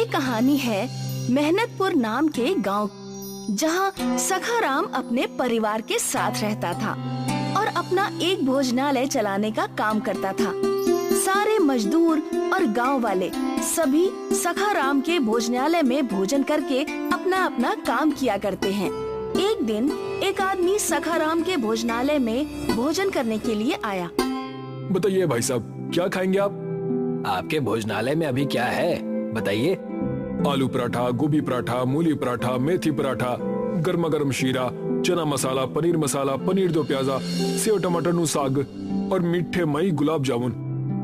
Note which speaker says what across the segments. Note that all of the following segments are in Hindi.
Speaker 1: कहानी है मेहनतपुर नाम के गांव, जहां सखाराम अपने परिवार के साथ रहता था और अपना एक भोजनालय चलाने का काम करता था। सारे मजदूर और गांव वाले सभी सखाराम के भोजनालय में भोजन करके अपना अपना काम किया करते हैं। एक दिन एक आदमी सखाराम के भोजनालय में भोजन करने के लिए आया।
Speaker 2: बताइए भाई साहब, क्या खाएंगे आप?
Speaker 3: आपके भोजनालय में अभी क्या है बताइए।
Speaker 2: आलू पराठा, गोभी पराठा, मूली पराठा, मेथी पराठा, गर्मा गर्म शीरा, चना मसाला, पनीर दो प्याजा, सेव टमाटर नु साग और मीठे मई गुलाब जामुन,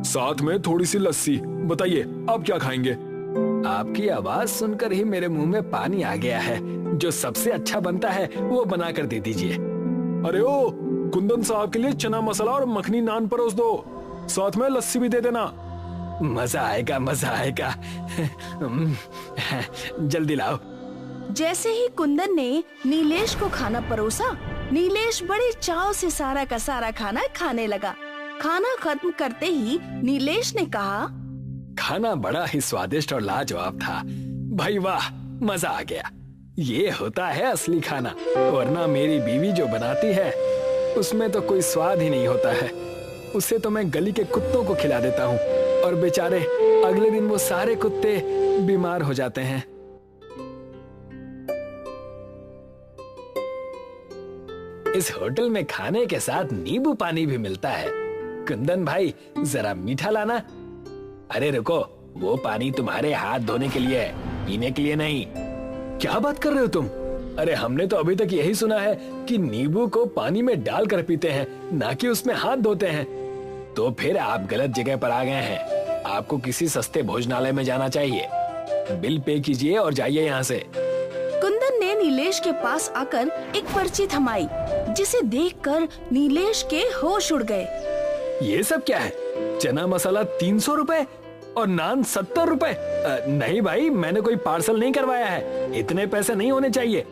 Speaker 2: साथ में थोड़ी सी लस्सी। बताइए आप क्या खाएंगे?
Speaker 3: आपकी आवाज सुनकर ही मेरे मुंह में पानी आ गया है। जो सबसे अच्छा बनता है वो बना कर दे दीजिए।
Speaker 2: अरे ओ, कुंदन साहब के लिए चना मसाला और मखनी नान परोस दो, साथ में लस्सी भी दे देना।
Speaker 3: मजा आएगा, मजा आएगा। जल्दी लाओ।
Speaker 1: जैसे ही कुंदन ने नीलेश को खाना परोसा, नीलेश बड़े चाव से सारा का सारा खाना खाने लगा। खाना खत्म करते ही नीलेश ने कहा,
Speaker 3: खाना बड़ा ही स्वादिष्ट और लाजवाब था भाई, वाह मजा आ गया। ये होता है असली खाना, वरना मेरी बीवी जो बनाती है उसमें तो कोई स्वाद ही नहीं होता है। उसे तो मैं गली के कुत्तों को खिला देता हूँ और बेचारे अगले दिन वो सारे कुत्ते बीमार हो जाते हैं। इस होटल में खाने के साथ नींबू पानी भी मिलता है। कुंदन भाई जरा मीठा लाना। अरे रुको, वो पानी तुम्हारे हाथ धोने के लिए है, पीने के लिए नहीं। क्या बात कर रहे हो तुम? अरे हमने तो अभी तक यही सुना है कि नींबू को पानी में डालकर पीते हैं, ना कि उसमें हाथ धोते हैं। तो फिर आप गलत जगह पर आ गए हैं। आपको किसी सस्ते भोजनालय में जाना चाहिए। बिल पे कीजिए और जाइए यहाँ से।
Speaker 1: कुंदन ने नीलेश के पास आकर एक पर्ची थमाई, जिसे देखकर नीलेश के होश उड़ गए।
Speaker 3: ये सब क्या है? चना मसाला 300 रुपए और नान 70 रुपए। नहीं भाई, मैंने कोई पार्सल नहीं करवाया है, इतने पैसे नहीं होने चाहिए।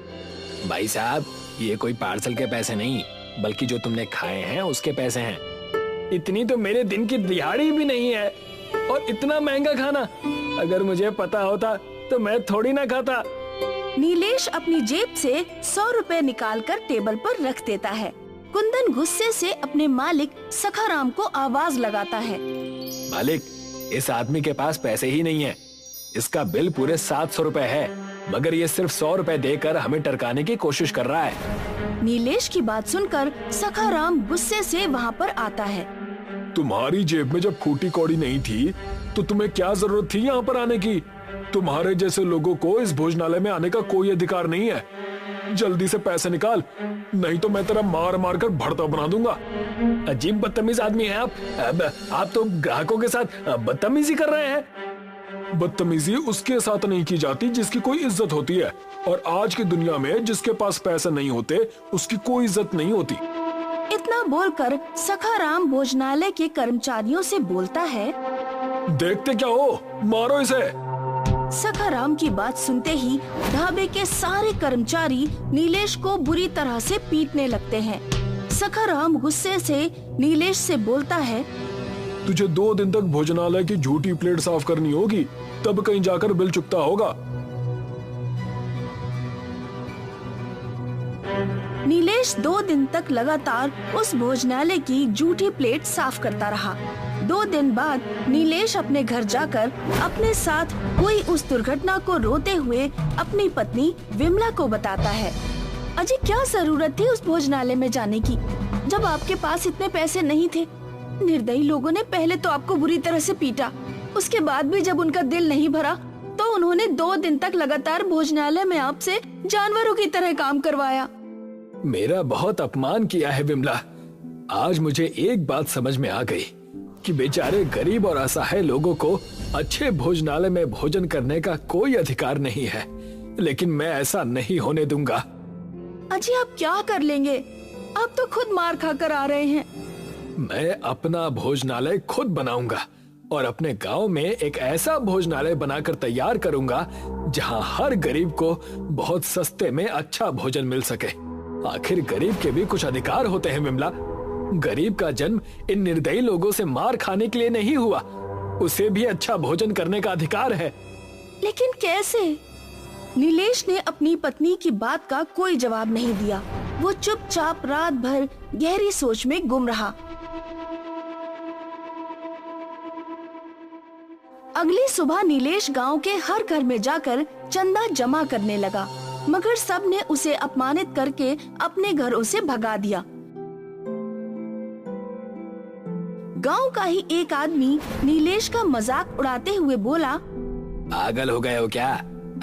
Speaker 3: भाई साहब, ये कोई पार्सल के पैसे नहीं, बल्कि जो तुमने खाए हैं उसके पैसे हैं। इतनी तो मेरे दिन की दिहाड़ी भी नहीं है, और इतना महंगा खाना। अगर मुझे पता होता तो मैं थोड़ी ना खाता।
Speaker 1: नीलेश अपनी जेब से 100 रुपए निकालकर टेबल पर रख देता है। कुंदन गुस्से से अपने मालिक सखाराम को आवाज लगाता है।
Speaker 3: मालिक, इस आदमी के पास पैसे ही नहीं है। इसका बिल पूरे 700 रुपए है, मगर ये सिर्फ 100 रुपए देकर हमें टरकाने की कोशिश कर रहा है।
Speaker 1: नीलेश की बात सुनकर सखाराम गुस्से से वहाँ पर आता है।
Speaker 2: तुम्हारी जेब में जब फूटी कौड़ी नहीं थी तो तुम्हें क्या जरूरत थी यहाँ पर आने की? तुम्हारे जैसे लोगों को इस भोजनालय में आने का कोई अधिकार नहीं है। जल्दी से पैसे निकाल, नहीं तो मैं तेरा मार मार कर भड़ता बना दूंगा।
Speaker 3: अजीब बदतमीज आदमी हैं आप तो ग्राहकों के साथ बदतमीजी कर रहे हैं।
Speaker 2: बदतमीजी उसके साथ नहीं की जाती जिसकी कोई इज्जत होती है, और आज की दुनिया में जिसके पास पैसे नहीं होते उसकी कोई इज्जत नहीं होती।
Speaker 1: इतना बोलकर सखाराम भोजनालय के कर्मचारियों से बोलता है,
Speaker 2: देखते क्या हो, मारो इसे।
Speaker 1: सखाराम की बात सुनते ही ढाबे के सारे कर्मचारी नीलेश को बुरी तरह से पीटने लगते हैं। सखाराम गुस्से से नीलेश से बोलता है,
Speaker 2: तुझे 2 दिन तक भोजनालय की झूठी प्लेट साफ करनी होगी, तब कहीं जाकर बिल चुकता होगा।
Speaker 1: नीलेश 2 दिन तक लगातार उस भोजनालय की झूठी प्लेट साफ करता रहा। 2 दिन बाद नीलेश अपने घर जाकर अपने साथ हुई उस दुर्घटना को रोते हुए अपनी पत्नी विमला को बताता है। अजी, क्या जरूरत थी उस भोजनालय में जाने की, जब आपके पास इतने पैसे नहीं थे। निर्दयी लोगों ने पहले तो आपको बुरी तरह से पीटा, उसके बाद भी जब उनका दिल नहीं भरा तो उन्होंने 2 दिन तक लगातार भोजनालय में आपसे जानवरों की तरह काम करवाया।
Speaker 3: मेरा बहुत अपमान किया है विमला। आज मुझे एक बात समझ में आ गई कि बेचारे गरीब और असहाय लोगों को अच्छे भोजनालय में भोजन करने का कोई अधिकार नहीं है, लेकिन मैं ऐसा नहीं होने दूंगा।
Speaker 1: अजी, आप क्या कर लेंगे? आप तो खुद मार खाकर आ रहे हैं।
Speaker 3: मैं अपना भोजनालय खुद बनाऊंगा और अपने गांव में एक ऐसा भोजनालय बनाकर तैयार करूंगा जहां हर गरीब को बहुत सस्ते में अच्छा भोजन मिल सके। आखिर गरीब के भी कुछ अधिकार होते हैं विमला। गरीब का जन्म इन निर्दयी लोगों से मार खाने के लिए नहीं हुआ, उसे भी अच्छा भोजन करने का अधिकार है।
Speaker 1: लेकिन कैसे? नीलेश ने अपनी पत्नी की बात का कोई जवाब नहीं दिया। वो चुपचाप रात भर गहरी सोच में गुम रहा। अगली सुबह नीलेश गांव के हर घर में जाकर चंदा जमा करने लगा, मगर सब ने उसे अपमानित करके अपने घरों से भगा दिया। गांव का ही एक आदमी नीलेश का मजाक उड़ाते हुए बोला,
Speaker 3: पागल हो गए हो क्या?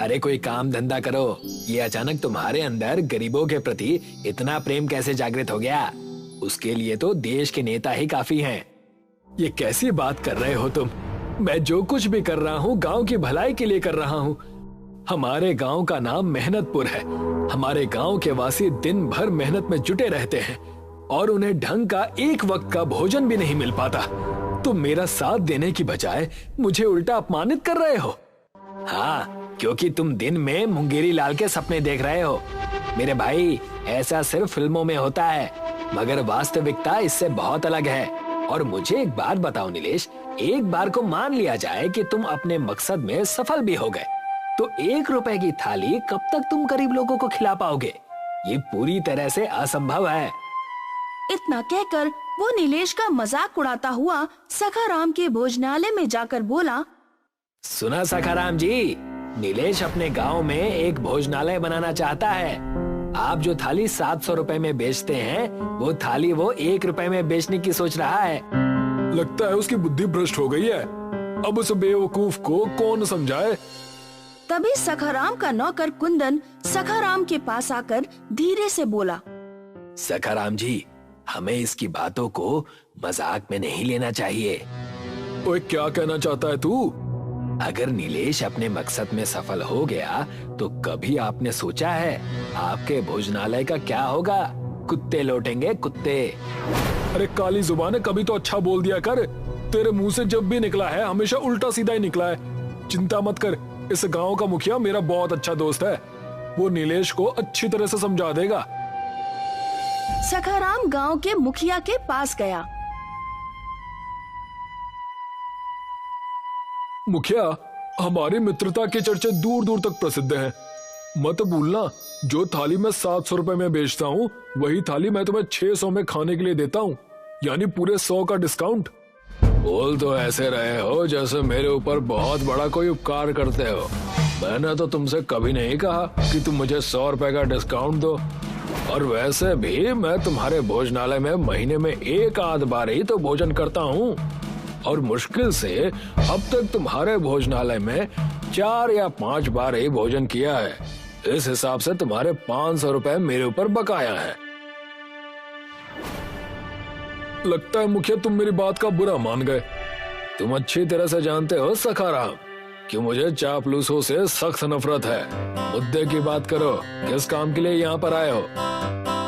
Speaker 3: अरे कोई काम धंधा करो। ये अचानक तुम्हारे अंदर गरीबों के प्रति इतना प्रेम कैसे जागृत हो गया? उसके लिए तो देश के नेता ही काफी हैं। ये कैसी बात कर रहे हो तुम? मैं जो कुछ भी कर रहा हूँ गांव की भलाई के लिए कर रहा हूँ। हमारे गांव का नाम मेहनतपुर है। हमारे गांव के वासी दिन भर मेहनत में जुटे रहते हैं और उन्हें ढंग का एक वक्त का भोजन भी नहीं मिल पाता। तुम मेरा साथ देने की बजाय मुझे उल्टा अपमानित कर रहे हो। हाँ, क्योंकि तुम दिन में मुंगेरी लाल के सपने देख रहे हो। मेरे भाई, ऐसा सिर्फ फिल्मों में होता है, मगर वास्तविकता इससे बहुत अलग है। और मुझे एक बात बताओ नीलेश, एक बार को मान लिया जाए कि तुम अपने मकसद में सफल भी हो गए, तो 1 रुपए की थाली कब तक तुम गरीब लोगों को खिला पाओगे? ये पूरी तरह से असंभव है।
Speaker 1: इतना कहकर वो नीलेश का मजाक उड़ाता हुआ सखाराम के भोजनालय में जाकर बोला,
Speaker 3: सुना सखाराम जी, नीलेश अपने गांव में एक भोजनालय बनाना चाहता है। आप जो थाली 700 रुपए में बेचते हैं, वो थाली वो 1 रुपए में बेचने की सोच रहा है।
Speaker 2: लगता है उसकी बुद्धि भ्रष्ट हो गई है। अब उस बेवकूफ को कौन समझाए?
Speaker 1: तभी सखाराम का नौकर कुंदन सखाराम के पास आकर धीरे से बोला,
Speaker 3: सखाराम जी, हमें इसकी बातों को मजाक में नहीं लेना चाहिए।
Speaker 2: ओए, क्या कहना चाहता है तू?
Speaker 3: अगर नीलेश अपने मकसद में सफल हो गया तो कभी आपने सोचा है आपके भोजनालय का क्या होगा? कुत्ते लौटेंगे, कुत्ते।
Speaker 2: अरे काली जुबान, कभी तो अच्छा बोल दिया कर। तेरे मुंह से जब भी निकला है हमेशा उल्टा सीधा ही निकला है। चिंता मत कर, इस गांव का मुखिया मेरा बहुत अच्छा दोस्त है। वो नीलेश को अच्छी तरह से समझा देगा।
Speaker 1: सखाराम गांव के मुखिया के पास गया।
Speaker 2: मुखिया, हमारी मित्रता के चर्चे दूर दूर तक प्रसिद्ध हैं। मत भूलना, जो थाली मैं 700 रुपए में बेचता हूँ, वही थाली मैं तुम्हें 600 में खाने के लिए देता हूँ, यानी पूरे 100 का डिस्काउंट। बोल तो ऐसे रहे हो जैसे मेरे ऊपर बहुत बड़ा कोई उपकार करते हो। मैंने तो तुमसे कभी नहीं कहा कि तुम मुझे 100 रुपए का डिस्काउंट दो। और वैसे भी मैं तुम्हारे भोजनालय में महीने में 1 आध बार ही तो भोजन करता हूँ, और मुश्किल से अब तक तुम्हारे भोजनालय में 4 या 5 बार ही भोजन किया है। इस हिसाब से तुम्हारे 500 रुपए मेरे ऊपर बकाया है। लगता है मुखिया तुम मेरी बात का बुरा मान गए। तुम अच्छी तरह से जानते हो सखाराम कि मुझे चापलूसों से सख्त नफरत है। मुद्दे की बात करो, किस काम के लिए यहाँ पर आए हो?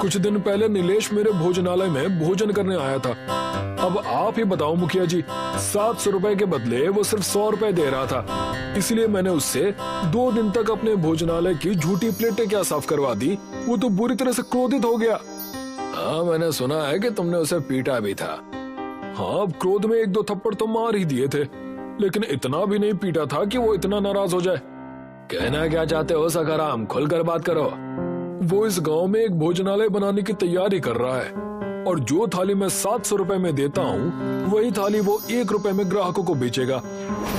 Speaker 2: कुछ दिन पहले नीलेश मेरे भोजनालय में भोजन करने आया था। अब आप ही बताओ मुखिया जी, 700 रुपए के बदले वो सिर्फ 100 रुपए दे रहा था। इसलिए मैंने उससे 2 दिन तक अपने भोजनालय की झूठी प्लेटें क्या साफ करवा दी। वो तो बुरी तरह से क्रोधित हो गया। हाँ, मैंने सुना है कि तुमने उसे पीटा भी था। हाँ, क्रोध में 1-2 थप्पड़ तो मार ही दिए थे, लेकिन इतना भी नहीं पीटा था कि वो इतना नाराज हो जाए। कहना क्या चाहते हो सखाराम? खुलकर बात करो। वो इस गांव में एक भोजनालय बनाने की तैयारी कर रहा है, और जो थाली मैं 700 रुपए में देता हूँ, वही थाली वो 1 रुपए में ग्राहकों को बेचेगा।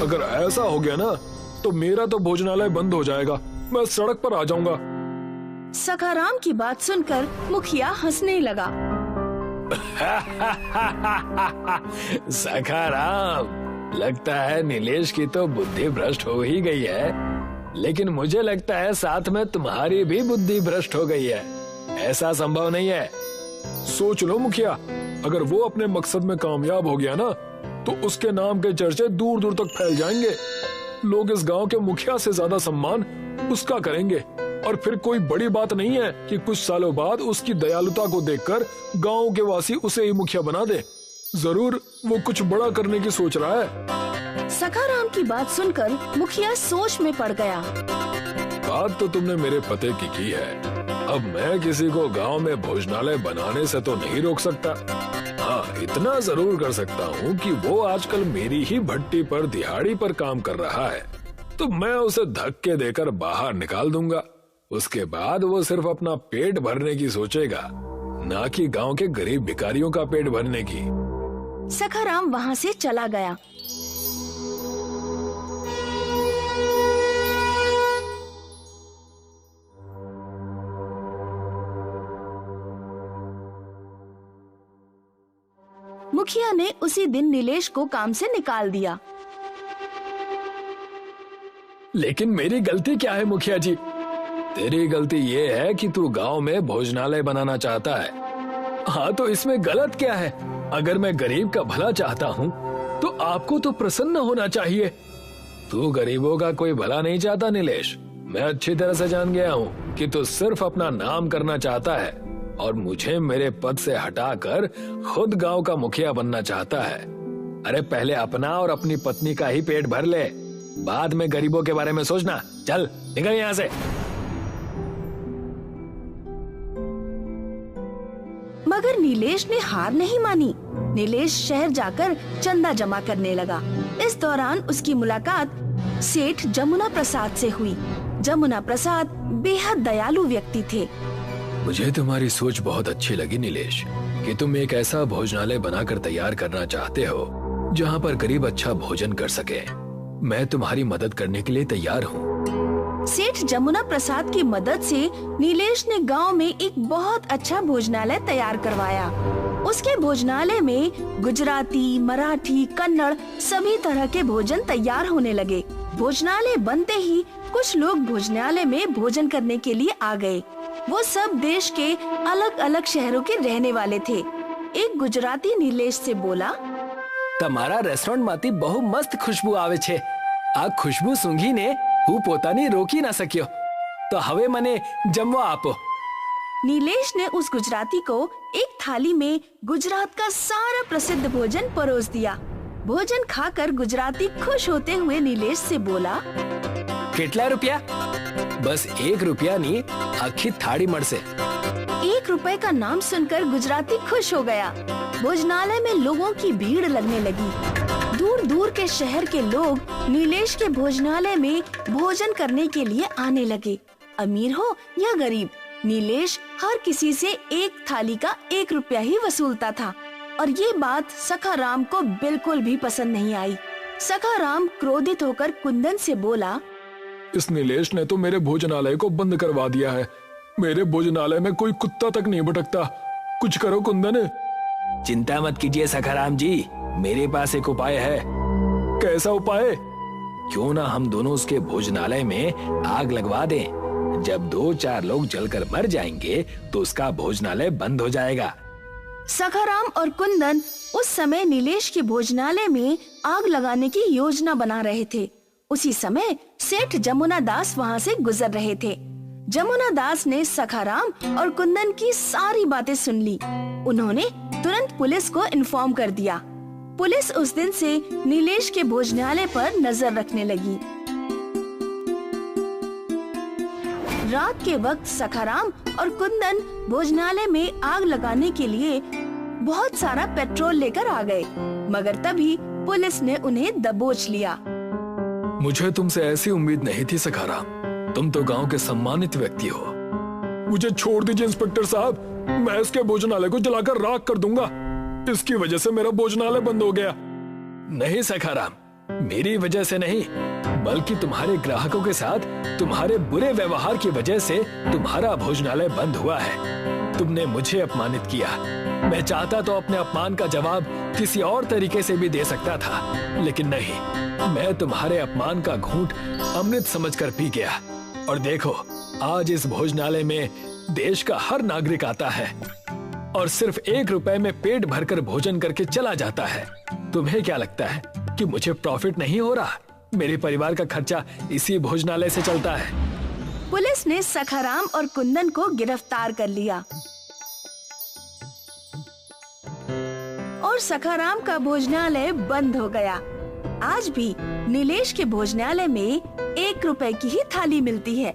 Speaker 2: अगर ऐसा हो गया ना, तो मेरा तो भोजनालय बंद हो जाएगा। मैं सड़क पर आ जाऊंगा।
Speaker 1: सखाराम की बात सुनकर मुखिया हंसने लगा।
Speaker 3: सखाराम, लगता है नीलेश की तो बुद्धि भ्रष्ट हो ही गई है, लेकिन मुझे लगता है साथ में तुम्हारी भी बुद्धि भ्रष्ट हो गई है। ऐसा संभव नहीं है।
Speaker 2: सोच लो मुखिया, अगर वो अपने मकसद में कामयाब हो गया ना, तो उसके नाम के चर्चे दूर दूर तक फैल जाएंगे। लोग इस गांव के मुखिया से ज्यादा सम्मान उसका करेंगे। और फिर कोई बड़ी बात नहीं है कि कुछ सालों बाद उसकी दयालुता को देखकर गांव के वासी उसे ही मुखिया बना दे। जरूर वो कुछ बड़ा करने की सोच रहा है।
Speaker 1: सखाराम की बात सुनकर मुखिया सोच में पड़ गया।
Speaker 2: बात तो तुमने मेरे पते की है। अब मैं किसी को गांव में भोजनालय बनाने से तो नहीं रोक सकता। हाँ, इतना जरूर कर सकता हूँ कि वो आजकल मेरी ही भट्टी पर दिहाड़ी पर काम कर रहा है, तो मैं उसे धक्के देकर बाहर निकाल दूंगा। उसके बाद वो सिर्फ अपना पेट भरने की सोचेगा, ना कि गांव के गरीब भिखारियों का पेट भरने की।
Speaker 1: सखाराम वहाँ से चला गया। मुखिया ने उसी दिन नीलेश को काम से निकाल दिया।
Speaker 3: लेकिन मेरी गलती क्या है मुखिया जी?
Speaker 2: तेरी गलती ये है कि तू गांव में भोजनालय बनाना चाहता है।
Speaker 3: हाँ, तो इसमें गलत क्या है? अगर मैं गरीब का भला चाहता हूँ तो आपको तो प्रसन्न होना चाहिए।
Speaker 2: तू गरीबों का कोई भला नहीं चाहता नीलेश। मैं अच्छी तरह से जान गया हूँ कि तू सिर्फ अपना नाम करना चाहता है और मुझे मेरे पद से हटाकर खुद गांव का मुखिया बनना चाहता है।
Speaker 3: अरे पहले अपना और अपनी पत्नी का ही पेट भर ले, बाद में गरीबों के बारे में सोचना। चल निकल यहाँ से।
Speaker 1: मगर नीलेश ने हार नहीं मानी। नीलेश शहर जाकर चंदा जमा करने लगा। इस दौरान उसकी मुलाकात सेठ जमुना प्रसाद से हुई। जमुना प्रसाद बेहद दयालु व्यक्ति थे।
Speaker 2: मुझे तुम्हारी सोच बहुत अच्छी लगी नीलेश, कि तुम एक ऐसा भोजनालय बनाकर तैयार करना चाहते हो जहाँ पर गरीब अच्छा भोजन कर सके। मैं तुम्हारी मदद करने के लिए तैयार हूँ।
Speaker 1: सेठ जमुना प्रसाद की मदद से नीलेश ने गांव में एक बहुत अच्छा भोजनालय तैयार करवाया। उसके भोजनालय में गुजराती, मराठी, कन्नड़ सभी तरह के भोजन तैयार होने लगे। भोजनालय बनते ही कुछ लोग भोजनालय में भोजन करने के लिए आ गए। वो सब देश के अलग अलग शहरों के रहने वाले थे। एक गुजराती नीलेश से बोला,
Speaker 3: તમારા રેસ્ટોરન્ટ માંથી બહુ મસ્ત ખુશ્બુ આવે છે। આ ખુશ્બુ સૂંઘીને હું પોતાની રોકી ના શક્યો। તો હવે મને જમવા આપો।
Speaker 1: नीलेश ने उस गुजराती को एक थाली में गुजरात का सारा प्रसिद्ध भोजन परोस दिया। भोजन खाकर गुजराती खुश होते हुए नीलेश से बोला,
Speaker 3: કેટલા રૂપિયા? બસ 1 રૂપિયાની આખી થાળી મળશે।
Speaker 1: 1 रुपए का नाम सुनकर गुजराती खुश हो गया। भोजनालय में लोगों की भीड़ लगने लगी। दूर दूर के शहर के लोग नीलेश के भोजनालय में भोजन करने के लिए आने लगे। अमीर हो या गरीब, नीलेश हर किसी से एक थाली का 1 रुपया ही वसूलता था। और ये बात सखाराम को बिल्कुल भी पसंद नहीं आई। सखाराम क्रोधित होकर कुंदन से बोला,
Speaker 2: इस नीलेश ने तो मेरे भोजनालय को बंद करवा दिया है। मेरे भोजनालय में कोई कुत्ता तक नहीं भटकता। कुछ करो कुंदन।
Speaker 3: चिंता मत कीजिए सखाराम जी, मेरे पास एक उपाय है।
Speaker 2: कैसा उपाय?
Speaker 3: क्यों ना हम दोनों उसके भोजनालय में आग लगवा दें। जब 2-4 लोग जलकर मर जाएंगे तो उसका भोजनालय बंद हो जाएगा।
Speaker 1: सखाराम और कुंदन उस समय नीलेश के भोजनालय में आग लगाने की योजना बना रहे थे। उसी समय सेठ जमुना दास वहाँ से गुजर रहे थे। जमुना दास ने सखाराम और कुंदन की सारी बातें सुन ली। उन्होंने तुरंत पुलिस को इन्फॉर्म कर दिया। पुलिस उस दिन से नीलेश के भोजनालय पर नजर रखने लगी। रात के वक्त सखाराम और कुंदन भोजनालय में आग लगाने के लिए बहुत सारा पेट्रोल लेकर आ गए, मगर तभी पुलिस ने उन्हें दबोच लिया।
Speaker 2: मुझे तुमसे ऐसी उम्मीद नहीं थी सखाराम। तुम तो गांव के सम्मानित व्यक्ति हो। मुझे छोड़ दीजिए इंस्पेक्टर साहब, मैं इसके भोजनालय को जलाकर राख कर दूंगा। इसकी वजह से मेरा भोजनालय बंद हो गया।
Speaker 3: नहीं सखाराम, मेरी वजह से नहीं, बल्कि तुम्हारे ग्राहकों के साथ तुम्हारे बुरे व्यवहार की वजह से तुम्हारा भोजनालय बंद हुआ है। तुमने मुझे अपमानित किया। मैं चाहता तो अपने अपमान का जवाब किसी और तरीके से भी दे सकता था, लेकिन नहीं, मैं तुम्हारे अपमान का घूंट अमृत समझकर पी गया। और देखो, आज इस भोजनालय में देश का हर नागरिक आता है और सिर्फ 1 रुपए में पेट भरकर भोजन करके चला जाता है। तुम्हें क्या लगता है कि मुझे प्रॉफिट नहीं हो रहा? मेरे परिवार का खर्चा इसी भोजनालय से चलता है।
Speaker 1: पुलिस ने सखाराम और कुंदन को गिरफ्तार कर लिया और सखाराम का भोजनालय बंद हो गया। आज भी नीलेश के भोजनालय में 1 रुपए की ही थाली मिलती है।